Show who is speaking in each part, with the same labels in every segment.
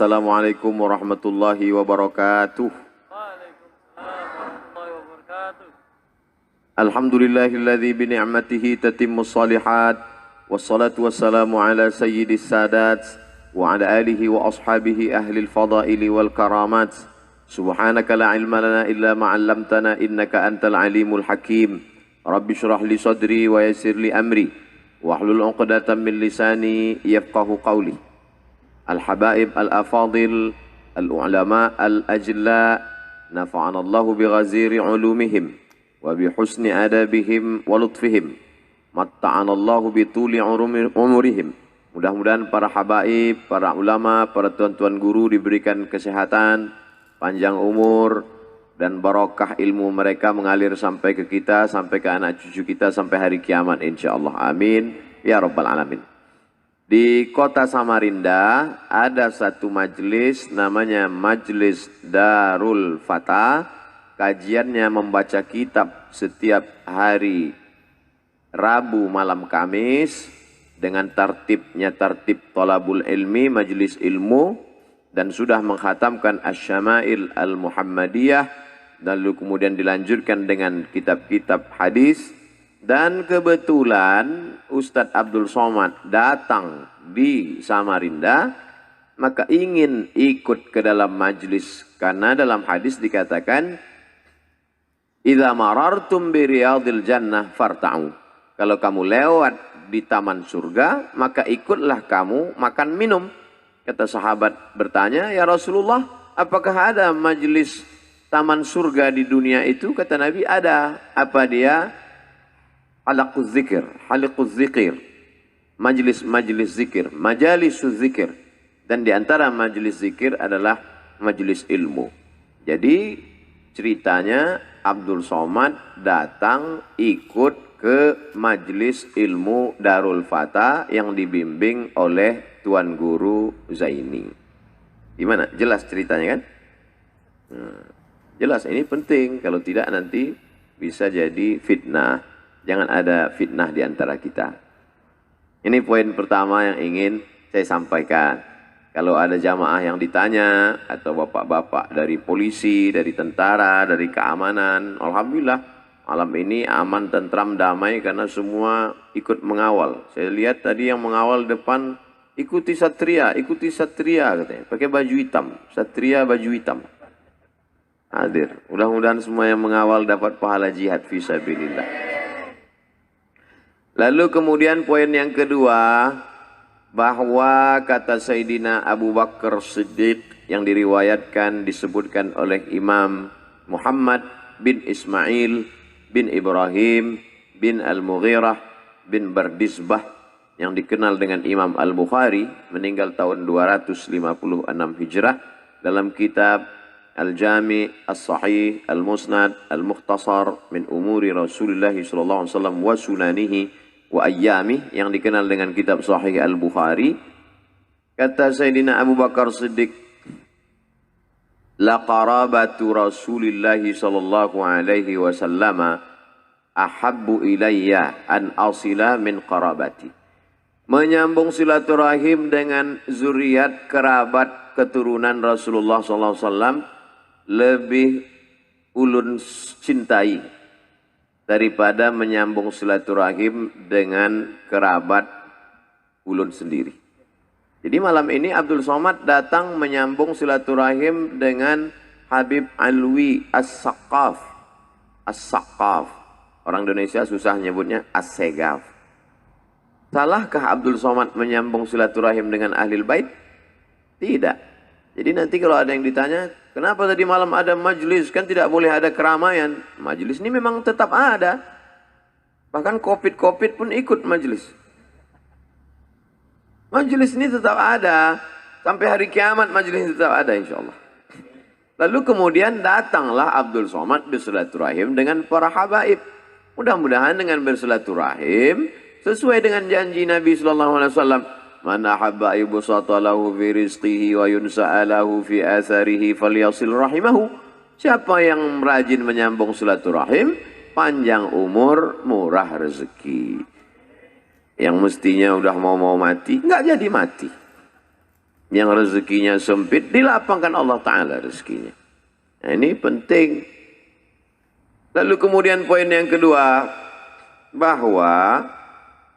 Speaker 1: Assalamualaikum warahmatullahi wabarakatuh. Alhamdulillahilladzi bi ni'matihi tatimmus shalihat wassalatu wassalamu ala sayyidis sadat wa ala alihi wa ashabihi ahlil fadaili wal karamat. Subhanaka la ilma lana illa ma 'allamtana innaka antal alimul hakim. Rabbi shrah li sadri wa yassir li amri wahlul 'uqdatam min lisani yafqahu qawli. Al-habaib al-afadil al-ulama al-ajla nafa'anallahu bi ghaziri ulumihim wa bi husni adabihim wa lutfihim matta'anallahu bi tuli umurihim. Mudah-mudahan para habaib, para ulama, para tuan-tuan guru diberikan kesehatan, panjang umur dan barokah ilmu mereka mengalir sampai ke kita, sampai ke anak cucu kita sampai hari kiamat insyaallah. Amin ya rabbal alamin. Di kota Samarinda ada satu majelis namanya Majelis Darul Fatah. Kajiannya membaca kitab setiap hari Rabu malam Kamis dengan tertibnya tertib thalabul ilmi, majelis ilmu, dan sudah menghatamkan Asy-Syama'il Al-Muhammadiyah, lalu kemudian dilanjutkan dengan kitab-kitab hadis. Dan kebetulan Ustadz Abdul Somad datang di Samarinda, maka ingin ikut ke dalam majlis. Karena dalam hadis dikatakan, idza marartum bi riyadil jannah farta'u. Kalau kamu lewat di taman surga, maka ikutlah kamu makan minum. Kata sahabat bertanya, ya Rasulullah, apakah ada majlis taman surga di dunia itu? Kata Nabi, ada. Apa dia? Halaquz zikir, majlis zikir, majalisuz zikir. Dan di antara majlis zikir adalah majlis ilmu. Jadi ceritanya Abdul Somad datang ikut ke majlis ilmu Darul Fatah yang dibimbing oleh Tuan Guru Zaini. Gimana? Jelas ceritanya kan? Jelas, ini penting. Kalau tidak nanti bisa jadi fitnah. Jangan ada fitnah di antara kita. Ini poin pertama yang ingin saya sampaikan. Kalau ada jamaah yang ditanya, atau bapak-bapak dari polisi, dari tentara, dari keamanan, alhamdulillah malam ini aman, tentram, damai karena semua ikut mengawal. Saya lihat tadi yang mengawal depan, ikuti satria katanya, pakai baju hitam, satria baju hitam. Hadir. Mudah-mudahan semua yang mengawal dapat pahala jihad fisabilillah. Lalu kemudian poin yang kedua, bahwa kata Sayyidina Abu Bakar Siddiq yang diriwayatkan disebutkan oleh Imam Muhammad bin Ismail bin Ibrahim bin Al-Mughirah bin Bardisbah yang dikenal dengan Imam Al-Bukhari, meninggal tahun 256 Hijrah, dalam kitab Al-Jami' As-Sahih Al-Musnad Al-Mukhtasar min Umuri Rasulullah sallallahu alaihi wasallam wa sunanihi wa ayyami, yang dikenal dengan kitab Sahih Al-Bukhari. Kata Sayyidina Abu Bakar Siddiq, la qarabatu Rasulillah sallallahu alaihi wasallam ahabbu ilayya an asila min qarabati. Menyambung silaturahim dengan zuriat kerabat keturunan Rasulullah sallallahu alaihi wasallam lebih ulun cintai daripada menyambung silaturahim dengan kerabat ulun sendiri. Jadi malam ini Abdul Somad datang menyambung silaturahim dengan Habib Alwi As-Saqqaf. As-Saqqaf. Orang Indonesia susah nyebutnya As-Segaf. Salahkah Abdul Somad menyambung silaturahim dengan Ahlul Bait? Tidak. Jadi nanti kalau ada yang ditanya, kenapa tadi malam ada majlis, kan tidak boleh ada keramaian. Majlis ini memang tetap ada. Bahkan COVID pun ikut majlis. Majlis ini tetap ada. Sampai hari kiamat majlis ini tetap ada insyaAllah. Lalu kemudian datanglah Abdul Somad bersilaturahim dengan para habaib. Mudah-mudahan dengan bersilaturahim sesuai dengan janji Nabi SAW. Man ahabba yubsata lahu fi rizqihi wa yunsa'alahu fi atharihi falyasil rahimahu. Siapa yang rajin menyambung silaturahim, panjang umur, murah rezeki. Yang mestinya udah mau mati, nggak jadi mati. Yang rezekinya sempit, dilapangkan Allah Ta'ala rezekinya. Nah, ini penting. Lalu kemudian poin yang kedua, bahwa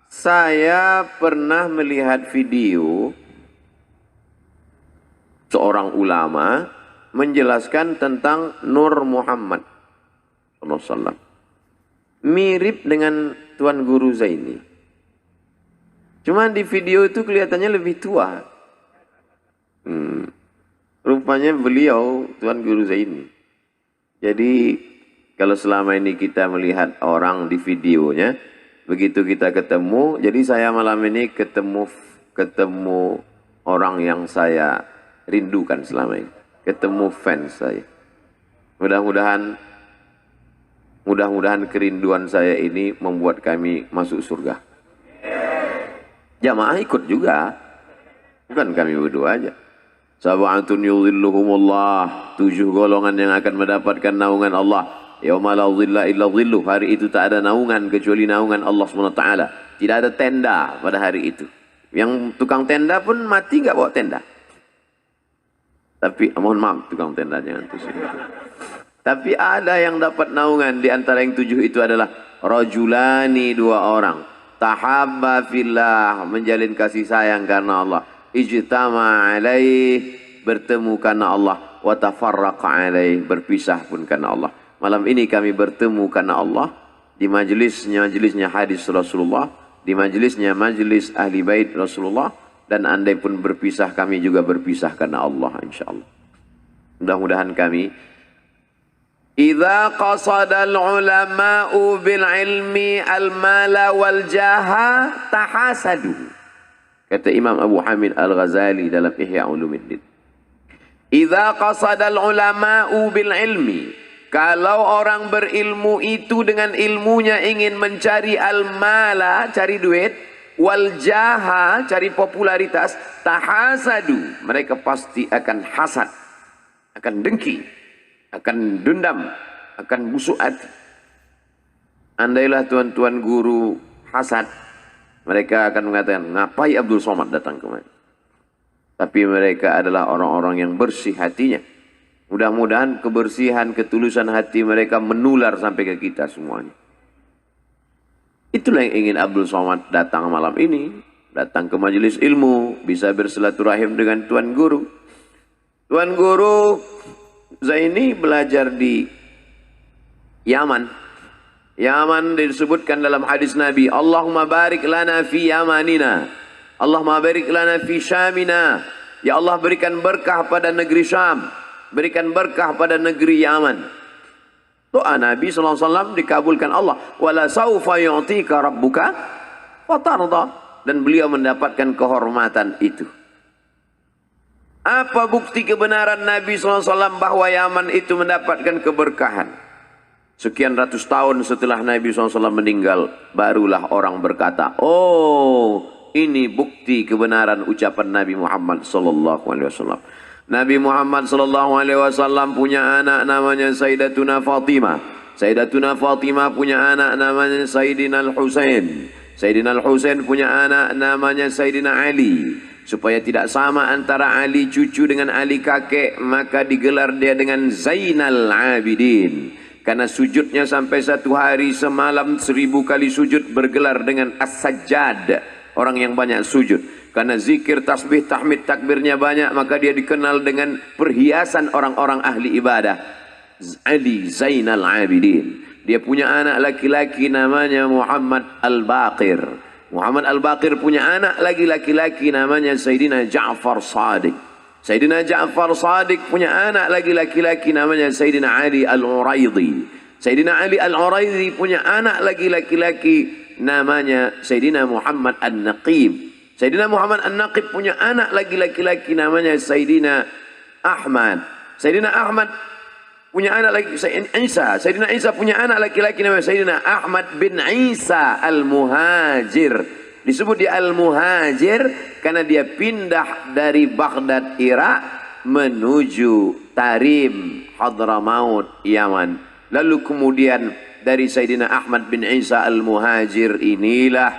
Speaker 1: saya pernah melihat video seorang ulama menjelaskan tentang Nur Muhammad SAW. Mirip dengan Tuan Guru Zaini. Cuma di video itu kelihatannya lebih tua. Rupanya beliau Tuan Guru Zaini. Jadi kalau selama ini kita melihat orang di videonya, begitu kita ketemu, jadi saya malam ini ketemu orang yang saya rindukan selama ini. Ketemu fans saya. Mudah-mudahan kerinduan saya ini membuat kami masuk surga. Jamaah ikut juga. Bukan kami berdua aja. Sab'atun yudhilluhumullah. 7 golongan yang akan mendapatkan naungan Allah. Yauma la dhilla illa dhilluh. Hari itu tak ada naungan kecuali naungan Allah SWT. Tidak ada tenda pada hari itu. Yang tukang tenda pun mati nggak bawa tenda. Tapi mohon maaf tukang tenda jangan tuh. Tapi ada yang dapat naungan. Di antara yang 7 itu adalah rajulani, 2 orang. Tahabba fillah, menjalin kasih sayang karena Allah. Ijtama alaih, bertemu karena Allah. Wa tafarraqa alaih, berpisah pun karena Allah. Malam ini kami bertemu karena Allah. Di majlisnya hadis Rasulullah. Di majlisnya majlis ahli bait Rasulullah. Dan andai pun berpisah, kami juga berpisah karena Allah, insyaAllah. Mudah-mudahan kami idza qasada al-ulama'u bil ilmi al-mala wal jaha tahasadu. Kata Imam Abu Hamid Al-Ghazali dalam Ihya Ulumuddin. Idza qasada al-ulama'u bil ilmi, kalau orang berilmu itu dengan ilmunya ingin mencari al-mala, cari duit, wal jaha, cari popularitas, tahasadu, mereka pasti akan hasad, akan dengki, akan dendam, akan busuk hati. Andailah tuan-tuan guru hasad, mereka akan mengatakan, ngapai Abdul Somad datang kemari? Tapi mereka adalah orang-orang yang bersih hatinya. Mudah-mudahan kebersihan, ketulusan hati mereka menular sampai ke kita semuanya. Itulah yang ingin Abdul Somad datang malam ini. Datang ke majelis ilmu, bisa bersilaturahim dengan tuan guru. Tuan guru Zaini belajar di Yaman. Yaman disebutkan dalam hadis Nabi, Allahumma barik lana fi yamanina, Allahumma barik lana fi syamina. Ya Allah, berikan berkah pada negeri Syam, berikan berkah pada negeri Yaman. Doa Nabi SAW dikabulkan Allah. Wala saufa yu'tika rabbuka fatarda. Dan beliau mendapatkan kehormatan itu. Apa bukti kebenaran Nabi SAW bahwa Yaman itu mendapatkan keberkahan? Sekian ratus tahun setelah Nabi SAW meninggal, barulah orang berkata, oh, ini bukti kebenaran ucapan Nabi Muhammad SAW. Nabi Muhammad SAW punya anak namanya Sayyidatuna Fatimah. Sayyidatuna Fatimah punya anak namanya Sayyidina Al-Husain. Sayyidina Al-Husain punya anak namanya Sayyidina Ali. Supaya tidak sama antara Ali cucu dengan Ali kakek, maka digelar dia dengan Zainal Abidin. Karena sujudnya sampai 1 hari semalam 1000 kali sujud bergelar dengan As-Sajjad. Orang yang banyak sujud. Karena zikir, tasbih, tahmid, takbirnya banyak, maka dia dikenal dengan perhiasan orang-orang ahli ibadah. Ali Zainal Abidin. Dia punya anak laki-laki namanya Muhammad Al-Baqir. Muhammad Al-Baqir punya anak lagi laki-laki namanya Sayyidina Ja'far Shadiq. Sayyidina Ja'far Shadiq punya anak lagi laki-laki namanya Sayyidina Ali Al-Uraidhi. Sayyidina Ali Al-Uraidhi punya anak lagi laki-laki namanya Sayyidina Muhammad An-Naqib. Sayyidina Muhammad An-Naqib punya anak lagi laki-laki namanya Sayyidina Ahmad. Sayyidina Ahmad punya anak lagi Sayyidina Isa. Sayyidina Isa punya anak laki-laki namanya Sayyidina Ahmad bin Isa Al-Muhajir. Disebut dia Al-Muhajir karena dia pindah dari Baghdad, Irak menuju Tarim, Hadramaut, Yaman. Lalu kemudian dari Sayyidina Ahmad bin Isa Al-Muhajir inilah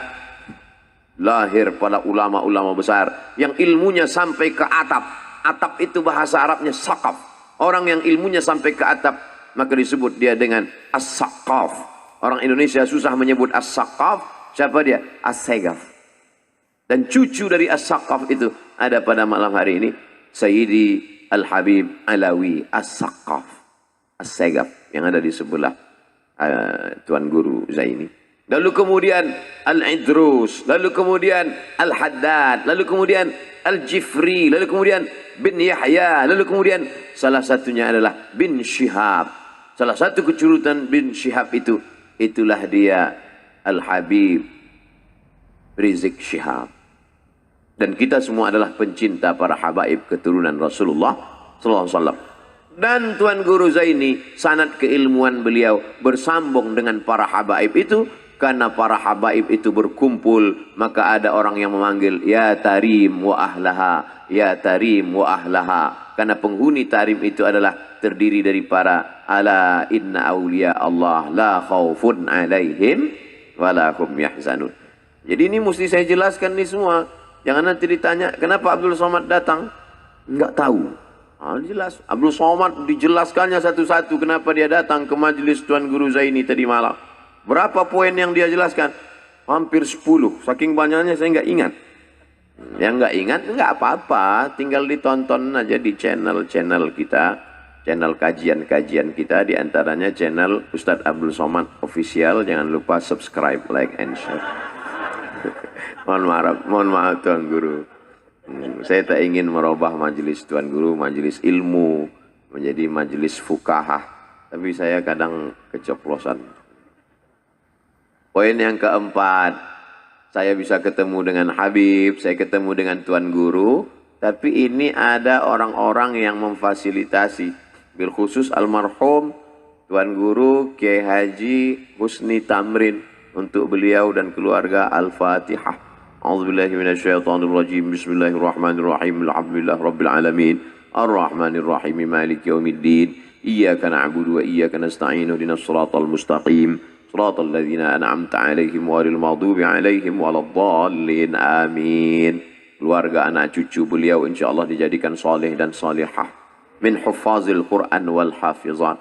Speaker 1: Lahir para ulama-ulama besar yang ilmunya sampai ke atap. Atap itu bahasa Arabnya saqaf. Orang yang ilmunya sampai ke atap, maka disebut dia dengan as-saqaf. Orang Indonesia susah menyebut as-saqaf. Siapa dia? As-segaf. Dan cucu dari as-saqaf itu ada pada malam hari ini. Sayyidi Al-Habib Alawi as-saqaf. As-segaf yang ada di sebelah Tuan Guru Zaini. Lalu kemudian Al-Idrus, lalu kemudian Al-Haddad, lalu kemudian Al-Jifri, lalu kemudian bin Yahya, lalu kemudian salah satunya adalah bin Syihab. Salah satu kecurutan bin Syihab itu, itulah dia Al-Habib Rizik Syihab. Dan kita semua adalah pencinta para habaib keturunan Rasulullah sallallahu alaihi wasallam. Dan Tuan Guru Zaini, sanad keilmuan beliau bersambung dengan para habaib itu. Karena para habaib itu berkumpul, maka ada orang yang memanggil ya tarim wa ahlaha, ya tarim wa ahlaha. Karena penghuni tarim itu adalah terdiri dari para ala inna awliya Allah la khaufun alaihim wa la hum yahzanun. Jadi ini mesti saya jelaskan nih semua. Jangan nanti ditanya kenapa Abdul Somad datang, enggak tahu. Jelas Abdul Somad dijelaskannya satu-satu kenapa dia datang ke majelis Tuan Guru Zaini tadi malam. Berapa poin yang dia jelaskan? Hampir 10. Saking banyaknya saya nggak ingat. Yang nggak ingat nggak apa-apa. Tinggal ditonton aja di channel-channel kita. Channel kajian-kajian kita. Di antaranya channel Ustadz Abdul Somad Official. Jangan lupa subscribe, like, and share. Mohon maaf Tuan Guru. Saya tak ingin merubah majelis Tuan Guru, majelis ilmu, menjadi majelis fuqahah. Tapi saya kadang keceplosan. Poin yang keempat, saya bisa ketemu dengan Habib, saya ketemu dengan Tuan Guru, tapi ini ada orang-orang yang memfasilitasi. Bil khusus almarhum Tuan Guru Kiai Haji Husni Tamrin, untuk beliau dan keluarga Al-Fatihah. A'udzubillahi minasyaitonirrajim. Bismillahirrahmanirrahim. Alhamdulillah rabbil alamin. Ar-Rahmanirrahim. Maliki yaumiddin. Iyyaka na'budu wa iyyaka nasta'in. Ihdinas shiratal mustaqim. Shiratal ladzina an'amta 'alaihim ghairil maghdubi 'alaihim waladdallin. Amin. Keluarga anak cucu beliau insyaallah dijadikan saleh dan salihah min huffazil Quran wal hafizat.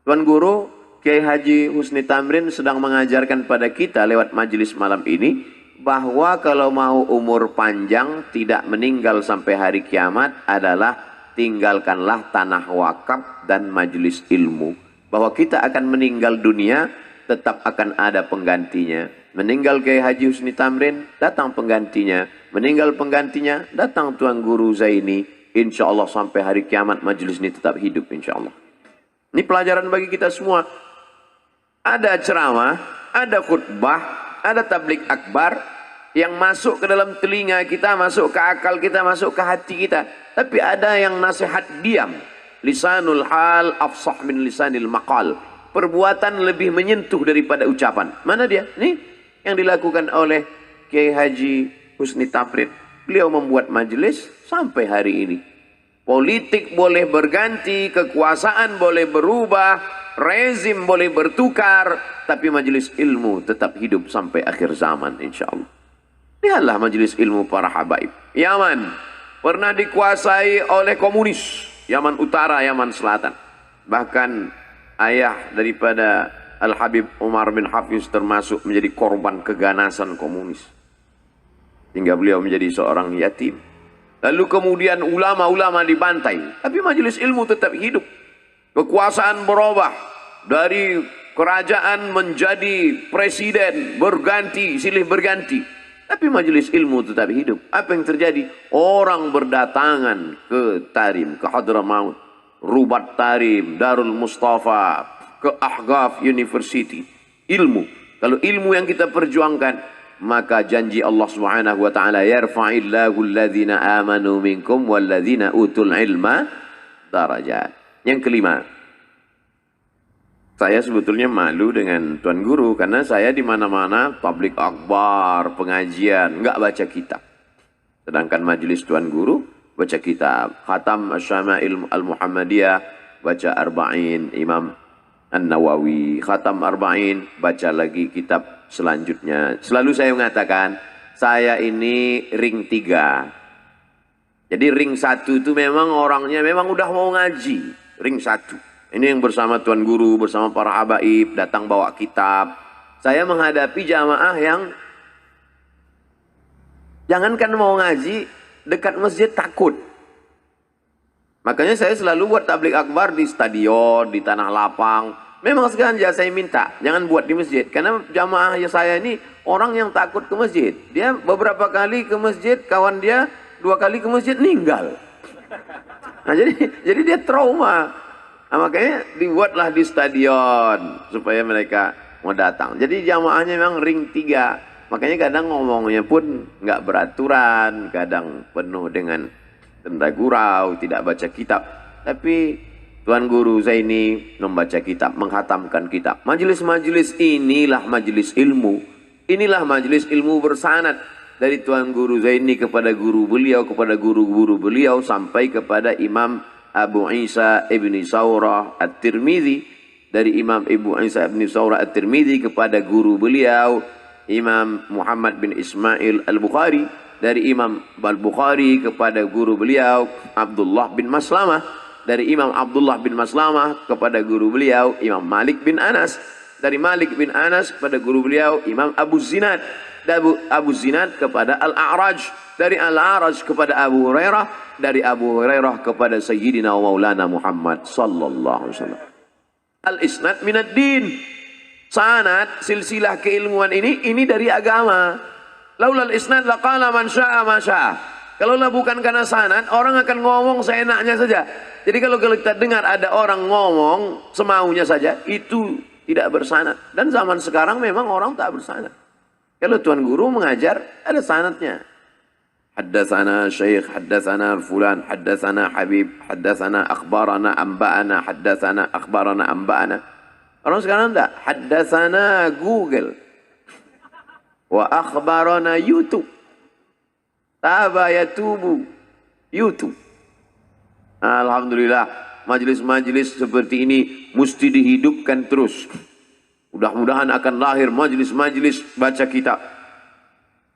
Speaker 1: Tuan Guru Kiai Haji Husni Tamrin sedang mengajarkan pada kita lewat majelis malam ini bahwa kalau mau umur panjang tidak meninggal sampai hari kiamat adalah tinggalkanlah tanah wakaf dan majelis ilmu. Bahwa kita akan meninggal dunia, tetap akan ada penggantinya. Meninggal Kiai Haji Husni Tamrin, datang penggantinya. Meninggal penggantinya, datang Tuan Guru Zaini. Insya Allah sampai hari kiamat majelis ini tetap hidup insya Allah. Ini pelajaran bagi kita semua. Ada ceramah, ada khutbah, ada tablik akbar yang masuk ke dalam telinga kita, masuk ke akal kita, masuk ke hati kita. Tapi ada yang nasihat diam. Lisanul hal afsah min lisanil maqal. Perbuatan lebih menyentuh daripada ucapan. Mana dia? Nih yang dilakukan oleh Kiai Haji Husni Tamrin. Beliau membuat majelis sampai hari ini. Politik boleh berganti, kekuasaan boleh berubah, rezim boleh bertukar, tapi majelis ilmu tetap hidup sampai akhir zaman insya Allah. Lihatlah majelis ilmu para habaib. Yaman pernah dikuasai oleh komunis. Yaman Utara, Yaman Selatan. Bahkan ayah daripada Al-Habib Umar bin Hafiz termasuk menjadi korban keganasan komunis. Hingga beliau menjadi seorang yatim. Lalu kemudian ulama-ulama dibantai. Tapi majelis ilmu tetap hidup. Kekuasaan berubah. Dari kerajaan menjadi presiden. Berganti, silih berganti. Tapi majelis ilmu tetap hidup. Apa yang terjadi? Orang berdatangan ke Tarim, ke Hadramaut. Rubat Tarim, Darul Mustafa, ke Ahqaf University. Ilmu. Kalau ilmu yang kita perjuangkan, maka janji Allah Subhanahu wa taala, yarfa'illahu alladhina amanu minkum walladhina utul ilma darajat. Yang kelima, saya sebetulnya malu dengan Tuan Guru karena saya di mana-mana tablik akbar, pengajian, enggak baca kitab. Sedangkan majelis Tuan Guru baca kitab. Khatam Asy-Syama'il Al-Muhammadiyah, baca Arba'in Imam An-Nawawi. Khatam Arba'in, baca lagi kitab selanjutnya. Selalu saya mengatakan, saya ini ring 3. Jadi ring 1 itu memang orangnya memang udah mau ngaji. Ring 1. Ini yang bersama Tuan Guru, bersama para habaib, datang bawa kitab. Saya menghadapi jamaah yang jangankan mau ngaji, dekat masjid takut. Makanya saya selalu buat tablik akbar di stadion, di tanah lapang. Memang sengaja saya minta, jangan buat di masjid. Karena jamaah saya ini orang yang takut ke masjid. Dia beberapa kali ke masjid, kawan dia 2 kali ke masjid meninggal. Nah, jadi dia trauma. Nah, makanya dibuatlah di stadion supaya mereka mau datang. Jadi jamaahnya memang ring 3. Makanya kadang ngomongnya pun nggak beraturan, kadang penuh dengan tenda gurau, tidak baca kitab. Tapi Tuan Guru Zaini membaca kitab, menghatamkan kitab. Majelis-majelis inilah majelis ilmu. Inilah majelis ilmu bersanad dari Tuan Guru Zaini kepada guru beliau, kepada guru-guru beliau, sampai kepada Imam Abu Isa Ibni Saurah At-Tirmidzi, dari Imam Abu Isa Ibni Saurah At-Tirmidzi kepada guru beliau Imam Muhammad bin Ismail Al-Bukhari, dari Imam Al-Bukhari kepada guru beliau Abdullah bin Maslamah, dari Imam Abdullah bin Maslamah kepada guru beliau Imam Malik bin Anas, dari Malik bin Anas kepada guru beliau Imam Abu Zinad, dari Abu Zinad kepada Al-A'raj, dari Al-A'raj kepada Abu Hurairah, dari Abu Hurairah kepada Sayyidina wa Maulana Muhammad sallallahu alaihi wasallam. Al-isnad minad din. Sanad, silsilah keilmuan ini dari agama. Laulal isnad laqala man syaa ma syaa. Kalaulah bukan karena sanad, orang akan ngomong seenaknya saja. Jadi kalau kita dengar ada orang ngomong semaunya saja, itu tidak bersanad. Dan zaman sekarang memang orang tak bersanad. Kalau Tuan Guru mengajar, ada sanadnya. Haddatsana Syekh, haddatsana fulan, haddatsana Habib, haddatsana akhbarana amba'ana, haddatsana akhbarana amba'ana. Orang sekarang enggak, haddatsana Google wa akhbarana YouTube. Taba yatubu YouTube. Alhamdulillah, majelis-majelis seperti ini mesti dihidupkan terus. Mudah-mudahan akan lahir majelis-majelis baca kitab.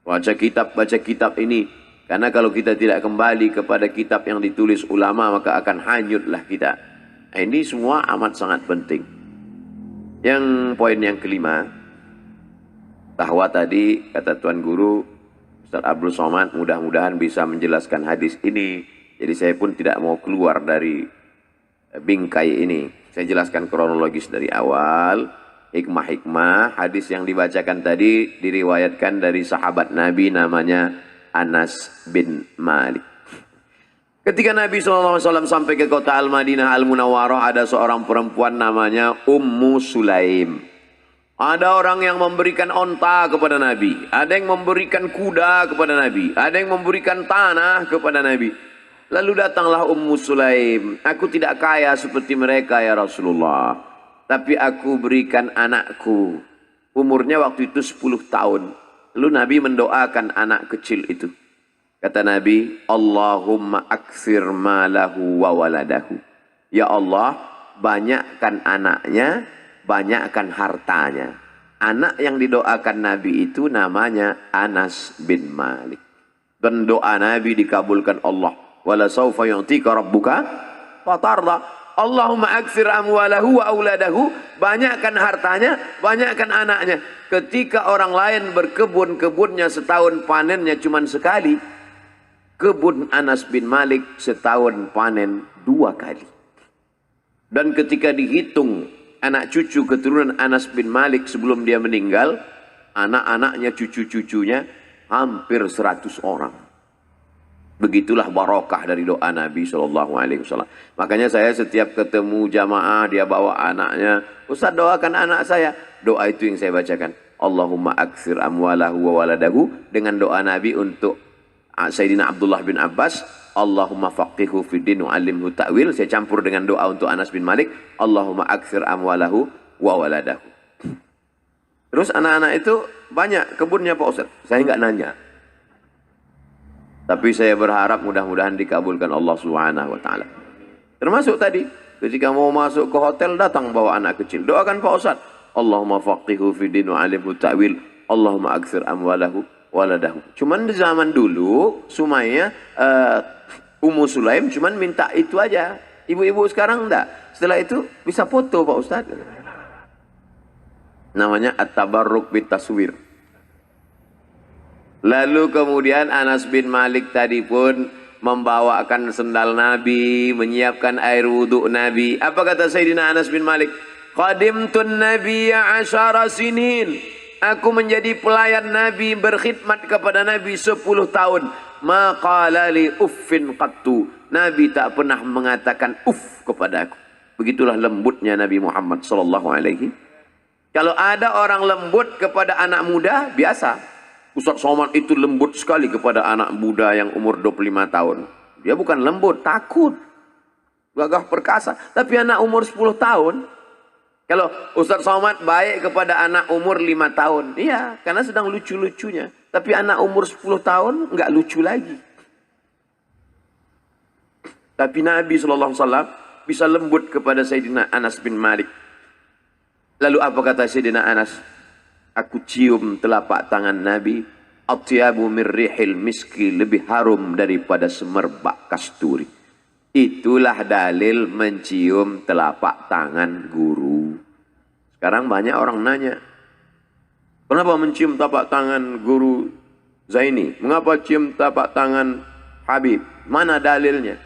Speaker 1: Baca kitab ini. Karena kalau kita tidak kembali kepada kitab yang ditulis ulama, maka akan hanyutlah kita. Nah, ini semua amat sangat penting. Yang poin yang kelima, bahwa tadi kata Tuan Guru Ustaz Abdul Somad mudah-mudahan bisa menjelaskan hadis ini. Jadi saya pun tidak mau keluar dari bingkai ini. Saya jelaskan kronologis dari awal. Hikmah-hikmah hadis yang dibacakan tadi diriwayatkan dari sahabat Nabi namanya Anas bin Malik. Ketika Nabi SAW sampai ke kota Al-Madinah Al-Munawwarah, ada seorang perempuan namanya Ummu Sulaim. Ada orang yang memberikan onta kepada Nabi, ada yang memberikan kuda kepada Nabi, ada yang memberikan tanah kepada Nabi. Lalu datanglah Ummu Sulaim. Aku tidak kaya seperti mereka ya Rasulullah, tapi aku berikan anakku. Umurnya waktu itu 10 tahun. Lalu Nabi mendoakan anak kecil itu. Kata Nabi, Allahumma aktsir malahu wa waladahu. Ya Allah, banyakkan anaknya, banyakkan hartanya. Anak yang didoakan Nabi itu namanya Anas bin Malik. Dan doa Nabi dikabulkan Allah. Wala sawfa yu'tika rabbuka fatarda. Allahumma aktsir amwalahu wa auladahu. Banyakkan hartanya, banyakkan anaknya. Ketika orang lain berkebun, kebunnya setahun panennya cuma sekali. Kebun Anas bin Malik setahun panen 2 kali. Dan ketika dihitung anak cucu keturunan Anas bin Malik sebelum dia meninggal, anak-anaknya, cucu-cucunya hampir 100 orang. Begitulah barokah dari doa Nabi SAW. Makanya saya setiap ketemu jamaah, dia bawa anaknya, Ustaz doakan anak saya. Doa itu yang saya bacakan. Allahumma aktsir amwalahu wa waladahu. Dengan doa Nabi untuk Sayyidina Abdullah bin Abbas, Allahumma faqihu fid din wa 'allimhu ta'wil. Saya campur dengan doa untuk Anas bin Malik, Allahumma aktsir amwalahu wa waladahu. Terus anak-anak itu banyak kebunnya Pak Ustaz. Saya enggak nanya. Tapi saya berharap mudah-mudahan dikabulkan Allah Subhanahu wa taala. Termasuk tadi ketika mau masuk ke hotel datang bawa anak kecil. Doakan Pak Ustaz, Allahumma faqihu fid din wa 'allimhu ta'wil. Allahumma aktsir amwalahu waladahu. Cuman di zaman dulu Sumayyah Ummu Sulaim cuman minta itu aja. Ibu-ibu sekarang enggak. Setelah itu bisa foto Pak Ustaz. Namanya at-tabarruk bitaswir. Lalu kemudian Anas bin Malik tadi pun membawakan sendal Nabi, menyiapkan air wudhu Nabi. Apa kata Sayyidina Anas bin Malik? Qadimtun nabiyya 10 sinin. Aku menjadi pelayan Nabi, berkhidmat kepada Nabi 10 tahun. Maqala li uffin qattu. Nabi tak pernah mengatakan uff kepada aku. Begitulah lembutnya Nabi Muhammad sallallahu alaihi. Kalau ada orang lembut kepada anak muda, biasa. Ustaz Somad itu lembut sekali kepada anak muda yang umur 25 tahun. Dia bukan lembut, takut. Gagah perkasa. Tapi anak umur 10 tahun, kalau Ustaz Somad baik kepada anak umur 5 tahun, iya, karena sedang lucu-lucunya. Tapi anak umur 10 tahun nggak lucu lagi. Tapi Nabi SAW bisa lembut kepada Sayyidina Anas bin Malik. Lalu apa kata Sayyidina Anas? Aku cium telapak tangan Nabi. Atyabu mirrihil miski, lebih harum daripada semerbak kasturi. Itulah dalil mencium telapak tangan guru. Sekarang banyak orang nanya, kenapa mencium telapak tangan guru Zaini? Mengapa cium telapak tangan Habib? Mana dalilnya?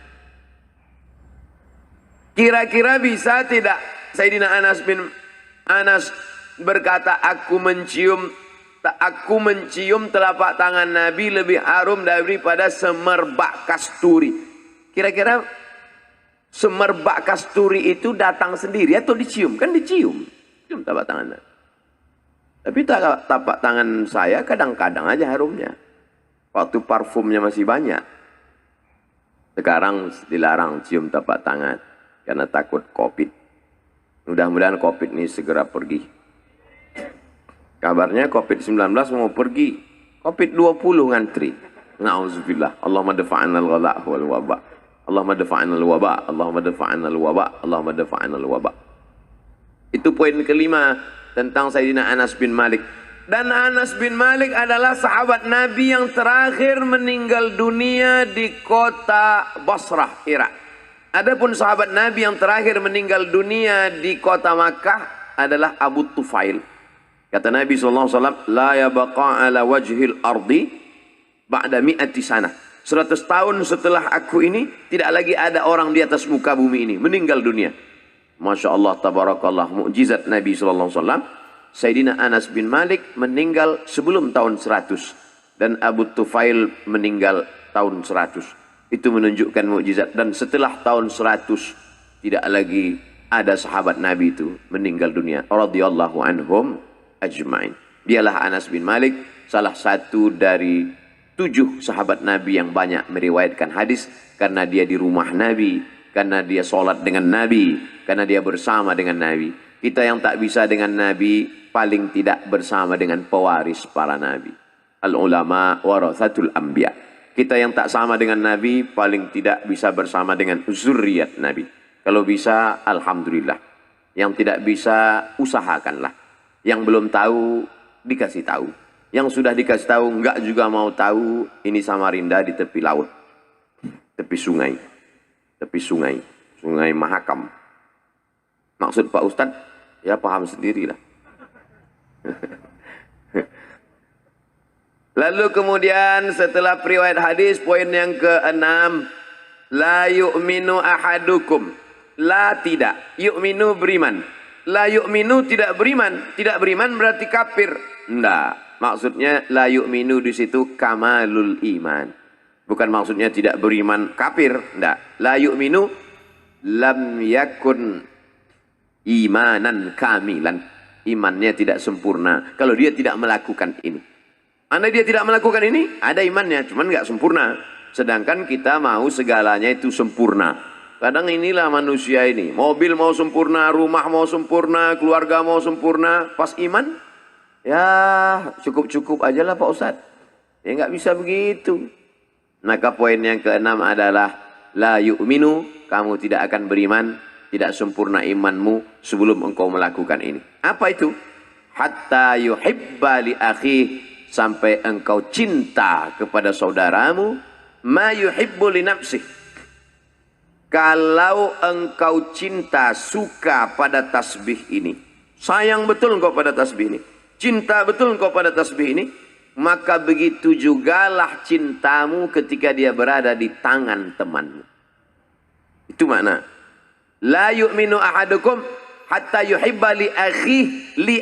Speaker 1: Kira-kira bisa tidak Sayyidina Anas berkata, aku mencium telapak tangan Nabi lebih harum daripada semerbak kasturi. Kira-kira semerbak kasturi itu datang sendiri atau dicium? Kan dicium. Cium telapak tangan Nabi. Tapi telapak tangan saya kadang-kadang aja harumnya. Waktu parfumnya masih banyak. Sekarang dilarang cium telapak tangan. Karena takut COVID. Mudah-mudahan COVID ini segera pergi. Kabarnya COVID-19 mau pergi. COVID-20 ngantri. Na'udzubillah. Allahumma dafa'ana al-ghala' wal waba'. Allahumma dafa'ana al-waba'. Allahumma dafa'ana al-waba'. Allahumma dafa'ana al-waba'. Itu poin kelima tentang Sayyidina Anas bin Malik. Dan Anas bin Malik adalah sahabat Nabi yang terakhir meninggal dunia di kota Basrah, Irak. Adapun sahabat Nabi yang terakhir meninggal dunia di kota Makkah adalah Abu Tufail. Kata Nabi SAW, la yabaqa ala wajhil ardi ba'da mi'ati sana. 100 tahun setelah aku ini, tidak lagi ada orang di atas muka bumi ini. Meninggal dunia. Masya Allah, tabarakallah, mukjizat Nabi SAW. Sayyidina Anas bin Malik meninggal sebelum tahun 100. Dan Abu Tufail meninggal tahun 100. Itu menunjukkan mukjizat. Dan setelah tahun 100, tidak lagi ada sahabat Nabi itu meninggal dunia. Radhiyallahu anhum ajma'in. Dialah Anas bin Malik, salah satu dari 7 sahabat Nabi yang banyak meriwayatkan hadis. Karena dia di rumah Nabi, karena dia sholat dengan Nabi, karena dia bersama dengan Nabi. Kita yang tak bisa dengan Nabi, paling tidak bersama dengan pewaris para Nabi. Al-ulama warathatul anbiya. Kita yang tak sama dengan Nabi, paling tidak bisa bersama dengan zuriat Nabi. Kalau bisa, alhamdulillah. Yang tidak bisa, usahakanlah. Yang belum tahu, dikasih tahu. Yang sudah dikasih tahu, enggak juga mau tahu, ini Samarinda di tepi laut. Tepi sungai. Tepi sungai. Sungai Mahakam. Maksud Pak Ustadz, ya paham sendirilah. Lalu kemudian setelah periwayat hadis, poin yang ke-6. La yu'minu ahadukum. La tidak. Yu'minu beriman. La yu'minu tidak beriman. Tidak beriman berarti kafir. Enggak. Maksudnya la yu'minu di situ kamalul iman. Bukan maksudnya tidak beriman kafir. Enggak. La yu'minu lam yakun imanan kamilan. Imannya tidak sempurna. Kalau dia tidak melakukan ini. Anda dia tidak melakukan ini, ada imannya, cuman nggak sempurna. Sedangkan kita mau segalanya itu sempurna. Kadang inilah manusia ini, mobil mau sempurna, rumah mau sempurna, keluarga mau sempurna, pas iman, ya cukup-cukup aja lah Pak Ustadz. Ya nggak bisa begitu. Maka poin yang ke-6 adalah la yu'minu, kamu tidak akan beriman, tidak sempurna imanmu sebelum engkau melakukan ini. Apa itu? Hatta yuhibba li akhihi, sampai engkau cinta kepada saudaramu ma yuhibbu li nafsih. Kalau engkau cinta, suka pada tasbih ini, sayang betul engkau pada tasbih ini, cinta betul engkau pada tasbih ini, maka begitu jugalah cintamu ketika dia berada di tangan temanmu. Itu makna la yu'minu ahadukum hatta yuhibba li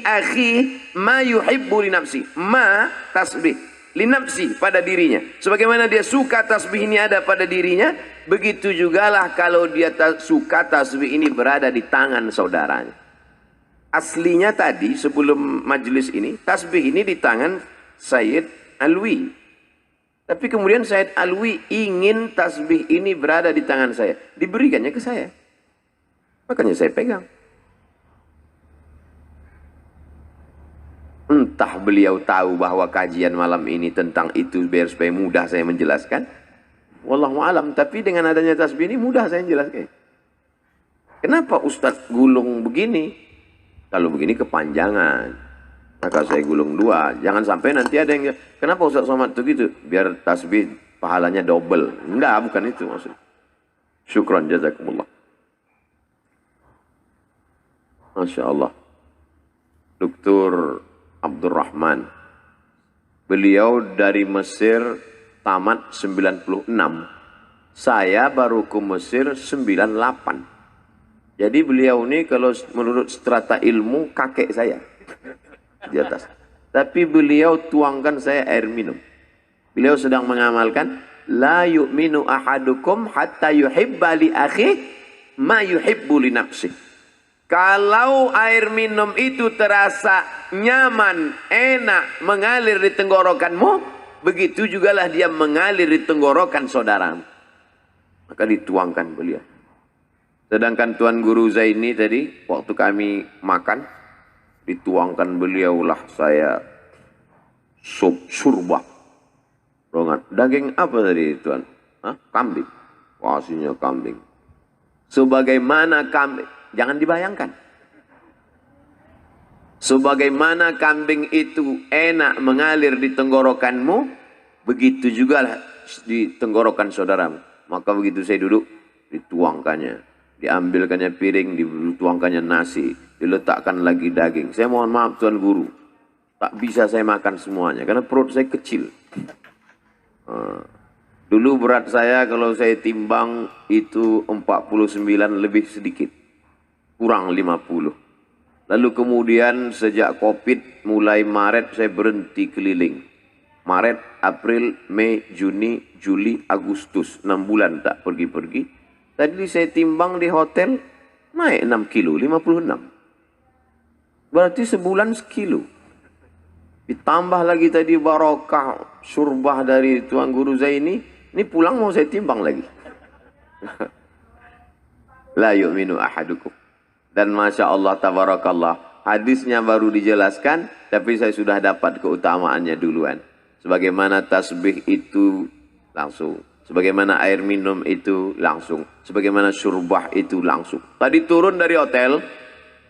Speaker 1: akhi ma yuhibbu li nafsi. Ma tasbih li nafsi, pada dirinya. Sebagaimana dia suka tasbih ini ada pada dirinya, begitu jugalah kalau dia suka tasbih ini berada di tangan saudaranya. Aslinya tadi sebelum majelis ini, tasbih ini di tangan Sayyid Alwi. Tapi kemudian Sayyid Alwi ingin tasbih ini berada di tangan saya. Diberikannya ke saya. Makanya saya pegang. Entah beliau tahu bahwa kajian malam ini tentang itu biar supaya mudah saya menjelaskan. Wallahu alam. Tapi dengan adanya tasbih ini mudah saya menjelaskan. Kenapa Ustadz gulung begini? Kalau begini kepanjangan. Maka saya gulung dua. Jangan sampai nanti ada yang, kenapa Ustadz Somad itu gitu? Biar tasbih pahalanya double. Enggak, bukan itu maksudnya. Syukran jazakumullah. Masya Allah. Dr. Abdurrahman. Beliau dari Mesir tamat 96. Saya baru ke Mesir 98. Jadi beliau ini kalau menurut strata ilmu kakek saya di atas. Tapi beliau tuangkan saya air minum. Beliau sedang mengamalkan la yu'minu ahadukum hatta yuhibba li akhi ma yuhibbu li nafsih. Kalau air minum itu terasa nyaman, enak, mengalir di tenggorokanmu, begitu jugalah dia mengalir di tenggorokan saudaramu. Maka dituangkan beliau. Sedangkan Tuan Guru Zaini tadi, waktu kami makan, dituangkan beliaulah saya sup syurbah. Daging apa tadi Tuan? Hah? Kambing. Wasinya kambing. Sebagaimana kambing. Jangan dibayangkan. Sebagaimana kambing itu enak mengalir di tenggorokanmu, begitu juga di tenggorokan saudaramu. Maka begitu saya duduk, dituangkannya. Diambilkannya piring, dituangkannya nasi, diletakkan lagi daging. Saya mohon maaf Tuan Guru, tak bisa saya makan semuanya, karena perut saya kecil. Dulu berat saya kalau saya timbang itu 49 lebih sedikit. Kurang 50. Lalu kemudian sejak Covid mulai Maret saya berhenti keliling. Maret, April, Mei, Juni, Juli, Agustus. 6 bulan tak pergi-pergi. Tadi saya timbang di hotel naik 6 kilo, 56. Berarti sebulan sekilo. Ditambah lagi tadi barokah syurbah dari Tuan Guru Zaini. Ini pulang mau saya timbang lagi. La yu'minu ahadukum. Dan Masya Allah tabarakallah, hadisnya baru dijelaskan, tapi saya sudah dapat keutamaannya duluan. Sebagaimana tasbih itu langsung, sebagaimana air minum itu langsung, sebagaimana syurbah itu langsung. Tadi turun dari hotel,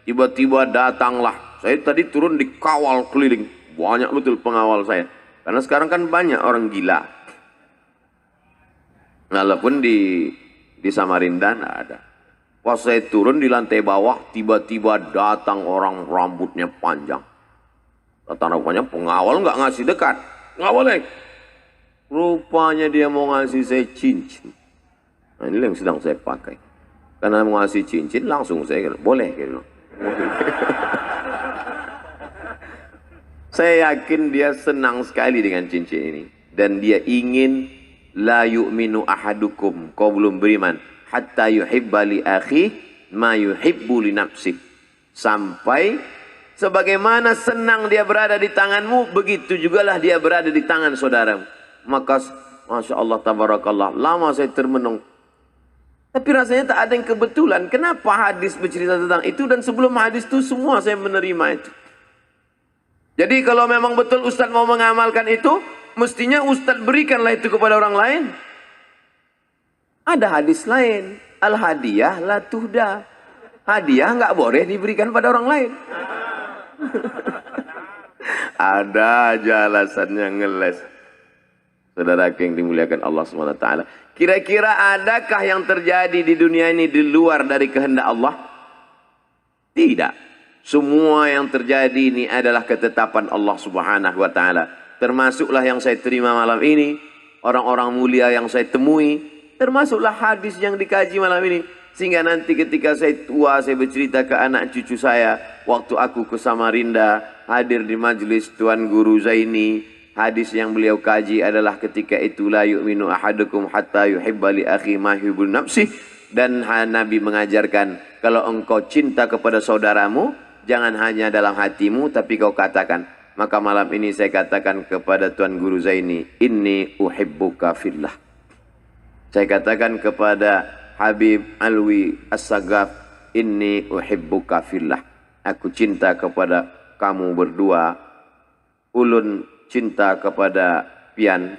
Speaker 1: tiba-tiba datanglah. Saya tadi turun dikawal keliling, banyak betul pengawal saya. Karena sekarang kan banyak orang gila. Walaupun di Samarinda tidak ada. Pas saya turun di lantai bawah, tiba-tiba datang orang rambutnya panjang. Datang rupanya pengawal nggak ngasih dekat. Nggak boleh. Rupanya dia mau ngasih saya cincin. Nah ini yang sedang saya pakai. Karena mau ngasih cincin, langsung saya boleh. Gitu. Saya yakin dia senang sekali dengan cincin ini. Dan dia ingin la yu'minu ahadukum. Kau belum beriman. Hatta yuhibba li akhi ma yuhibbu li nafsih. Sampai sebagaimana senang dia berada di tanganmu, begitu jugalah dia berada di tangan saudaramu. Maka Masya Allah tabarakallah, lama saya termenung. Tapi rasanya tak ada yang kebetulan. Kenapa hadis bercerita tentang itu, dan sebelum hadis itu semua saya menerima itu. Jadi kalau memang betul Ustadz mau mengamalkan itu, mestinya Ustadz berikanlah itu kepada orang lain. Ada hadis lain, al-hadiyah la tuhda. Hadiah nggak boleh diberikan pada orang lain. Ada aja alasannya ngeles. Saudara yang dimuliakan Allah SWT. Kira-kira adakah yang terjadi di dunia ini di luar dari kehendak Allah? Tidak. Semua yang terjadi ini adalah ketetapan Allah Subhanahu wa taala. Termasuklah yang saya terima malam ini, orang-orang mulia yang saya temui, termasuklah hadis yang dikaji malam ini. Sehingga nanti ketika saya tua, saya bercerita ke anak cucu saya, waktu aku ke Samarinda, hadir di majelis Tuan Guru Zaini, hadis yang beliau kaji adalah ketika itu la yu'minu ahadukum hatta yuhibba li akhi ma yuhibbu nafsih. Dan Nabi mengajarkan, kalau engkau cinta kepada saudaramu, jangan hanya dalam hatimu, tapi kau katakan. Maka malam ini saya katakan kepada Tuan Guru Zaini, inni uhibbuka fillah. Saya katakan kepada Habib Alwi As-Sagaf, inni uhibbuka fillah. Aku cinta kepada kamu berdua. Ulun cinta kepada pian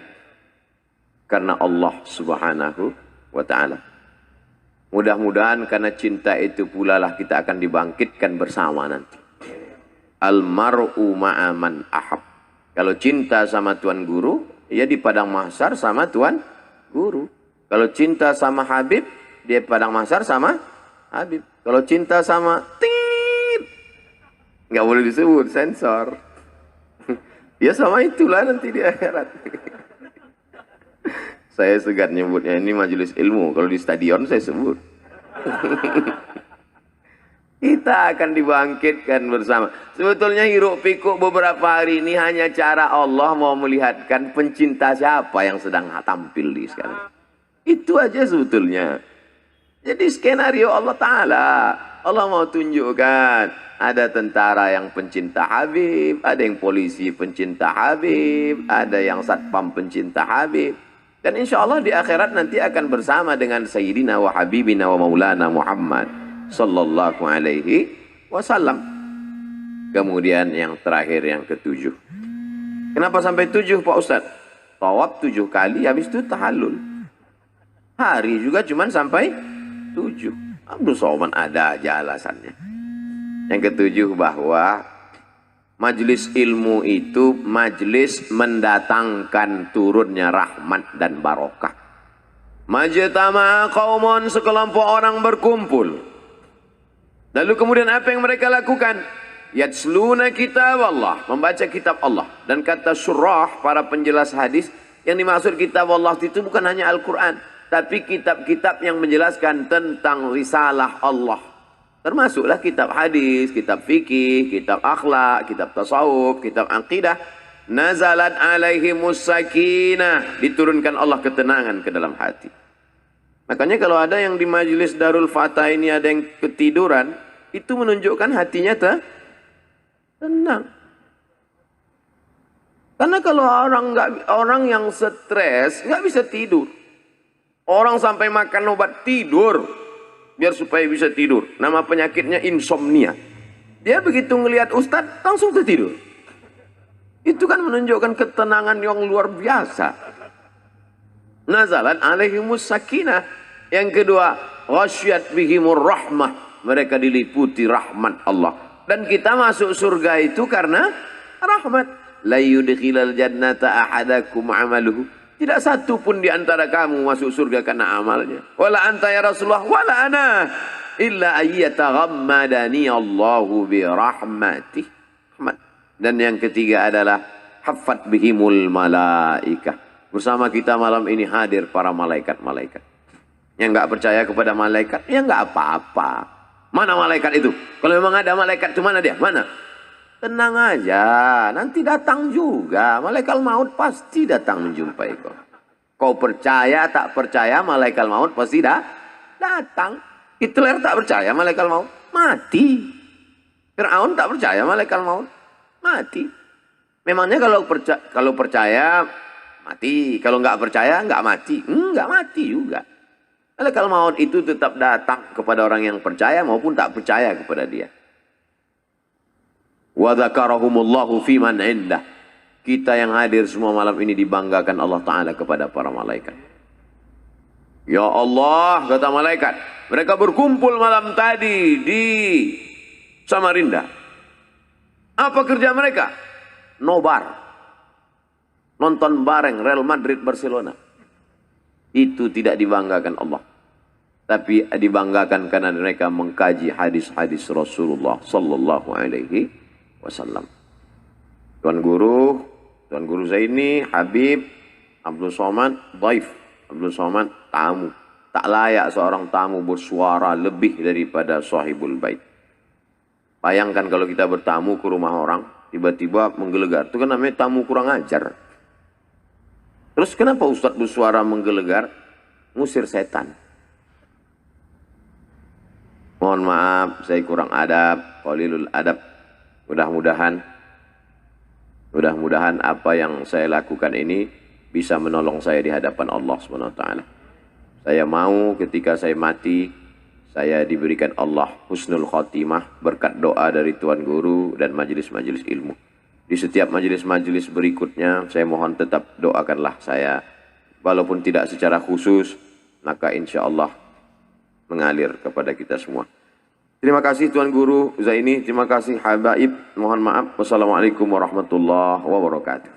Speaker 1: karena Allah Subhanahu wa taala. Mudah-mudahan karena cinta itu pula lah kita akan dibangkitkan bersama nanti. Almar'u ma'aman ahab. Kalau cinta sama Tuan Guru, ya di padang mahsyar sama Tuan Guru. Kalau cinta sama Habib, dia padang mahsyar sama Habib. Kalau cinta sama tit, nggak boleh disebut, sensor. Ya sama itulah nanti di akhirat. Saya segan nyebutnya, ini majelis ilmu. Kalau di stadion saya sebut. Kita akan dibangkitkan bersama. Sebetulnya hiruk pikuk beberapa hari ini hanya cara Allah mau melihatkan pencinta siapa yang sedang tampil di sekarang. Itu aja sebetulnya. Jadi skenario Allah Ta'ala. Allah mau tunjukkan. Ada tentara yang pencinta Habib. Ada yang polisi pencinta Habib. Ada yang satpam pencinta Habib. Dan insya Allah di akhirat nanti akan bersama dengan Sayyidina wa Habibina wa Maulana Muhammad sallallahu alaihi wasallam. Kemudian yang terakhir, yang ketujuh. Kenapa sampai 7 Pak Ustadz? Tawaf 7 kali, habis itu tahallul. Hari juga cuman sampai 7. Abdul Somad ada aja alasannya. Yang ketujuh bahwa majelis ilmu itu majelis mendatangkan turunnya rahmat dan barokah. Majtama'a qaumun, sekelompok orang berkumpul. Lalu kemudian apa yang mereka lakukan? Yatsluna kitab Allah, membaca kitab Allah. Dan kata surah, para penjelas hadis, yang dimaksud kitab Allah itu bukan hanya Al-Quran, tapi kitab-kitab yang menjelaskan tentang risalah Allah. Termasuklah kitab hadis, kitab fikih, kitab akhlak, kitab tasawuf, kitab aqidah. Nazalat alaihimus sakinah, diturunkan Allah ketenangan ke dalam hati. Makanya kalau ada yang di majelis Darul Fatah ini ada yang ketiduran, itu menunjukkan hatinya tenang. Karena kalau orang yang stres nggak bisa tidur. Orang sampai makan obat tidur biar supaya bisa tidur. Nama penyakitnya insomnia. Dia begitu ngelihat Ustadz langsung tertidur. Itu kan menunjukkan ketenangan yang luar biasa. Nazalat alaihimus sakinah. Yang kedua, ghasyat bihimur rahmah. Mereka diliputi rahmat Allah. Dan kita masuk surga itu karena rahmat. La yudkhilal jannata ahadakum amaluhu. Tidak satu pun di antara kamu masuk surga karena amalnya. Wala anta ya Rasulullah, wala ana. Illa ayyataghammadani Allahu bi rahmatih. Dan yang ketiga adalah haffat bihimul malaikah. Bersama kita malam ini hadir para malaikat-malaikat. Yang nggak percaya kepada malaikat, ya nggak apa-apa. Mana malaikat itu? Kalau memang ada malaikat, cuma mana dia? Mana? Tenang aja, nanti datang juga. Malaikat maut pasti datang menjumpai kau. Kau percaya, tak percaya, malaikat maut pasti datang. Hitler tak percaya malaikat maut, mati. Fir'aun tak percaya malaikat maut, mati. Memangnya kalau percaya mati, kalau nggak percaya nggak mati, nggak mati juga. Malaikat maut itu tetap datang kepada orang yang percaya maupun tak percaya kepada dia. Wa dzakarahumullahu fi man indah. Kita yang hadir semua malam ini dibanggakan Allah Ta'ala kepada para malaikat. Ya Allah, kata malaikat, mereka berkumpul malam tadi di Samarinda. Apa kerja mereka? nobar. Nonton bareng Real Madrid Barcelona. Itu tidak dibanggakan Allah. Tapi dibanggakan karena mereka mengkaji hadis-hadis Rasulullah sallallahu alaihi wasallam. Tuan Guru Zaini, Habib, Abdul Somad, Daif. Abdul Somad, tamu. Tak layak seorang tamu bersuara lebih daripada sahibul bait. Bayangkan kalau kita bertamu ke rumah orang, tiba-tiba menggelegar. Itu kan namanya tamu kurang ajar. Terus kenapa Ustadz bersuara menggelegar? Ngusir setan. Mohon maaf, saya kurang adab, qalilul adab. Mudah-mudahan apa yang saya lakukan ini bisa menolong saya di hadapan Allah Subhanahu wa taala. Saya mau ketika saya mati, saya diberikan Allah husnul khotimah berkat doa dari Tuan Guru dan majelis-majelis ilmu. Di setiap majelis-majelis berikutnya, saya mohon tetap doakanlah saya. Walaupun tidak secara khusus, maka insya Allah mengalir kepada kita semua. Terima kasih Tuan Guru Zaini, terima kasih Habaib. Mohon maaf. Wassalamualaikum warahmatullahi wabarakatuh.